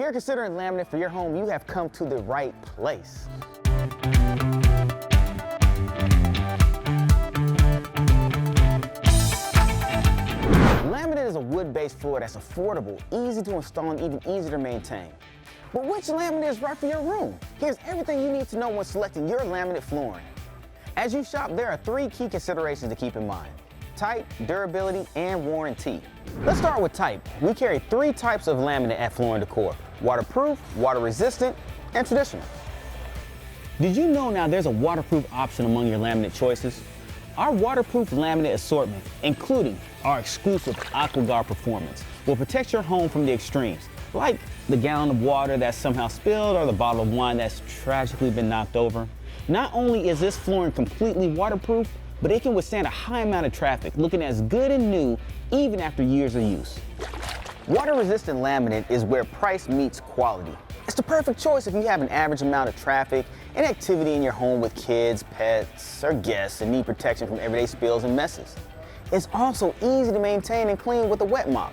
If you're considering laminate for your home, you have come to the right place. Laminate is a wood-based floor that's affordable, easy to install, and even easier to maintain. But which laminate is right for your room? Here's everything you need to know when selecting your laminate flooring. As you shop, there are 3 key considerations to keep in mind: type, durability, and warranty. Let's start with type. We carry 3 types of laminate at Floor & Decor: waterproof, water-resistant, and traditional. Did you know now there's a waterproof option among your laminate choices? Our waterproof laminate assortment, including our exclusive AquaGuard Performance, will protect your home from the extremes, like the gallon of water that's somehow spilled or the bottle of wine that's tragically been knocked over. Not only is this flooring completely waterproof, but it can withstand a high amount of traffic, looking as good and new even after years of use. Water-resistant laminate is where price meets quality. It's the perfect choice if you have an average amount of traffic and activity in your home with kids, pets, or guests and need protection from everyday spills and messes. It's also easy to maintain and clean with a wet mop.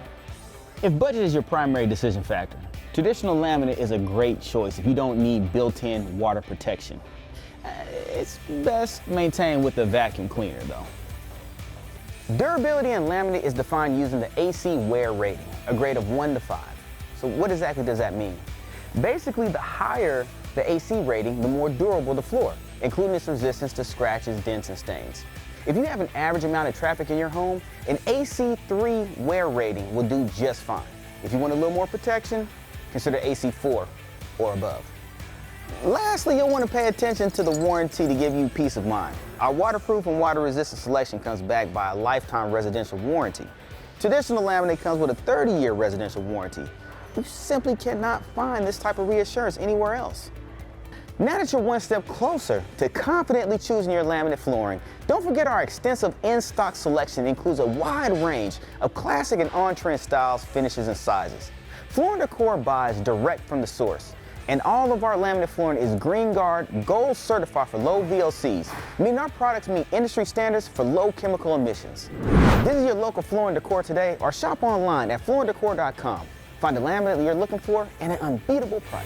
If budget is your primary decision factor, traditional laminate is a great choice if you don't need built-in water protection. It's best maintained with a vacuum cleaner though. Durability in laminate is defined using the AC wear rating, a grade of 1 to 5. So what exactly does that mean? Basically, the higher the AC rating, the more durable the floor, including its resistance to scratches, dents, and stains. If you have an average amount of traffic in your home, an AC3 wear rating will do just fine. If you want a little more protection, consider AC4 or above. Lastly, you'll want to pay attention to the warranty to give you peace of mind. Our waterproof and water-resistant selection comes backed by a lifetime residential warranty. Traditional laminate comes with a 30-year residential warranty. You simply cannot find this type of reassurance anywhere else. Now that you're one step closer to confidently choosing your laminate flooring, don't forget our extensive in-stock selection includes a wide range of classic and on-trend styles, finishes, and sizes. Floor & Decor buys direct from the source, and all of our laminate flooring is Green Guard Gold certified for low VOCs, meaning our products meet industry standards for low chemical emissions. Visit your local Floor & Decor today or shop online at flooranddecor.com. Find the laminate you're looking for at an unbeatable price.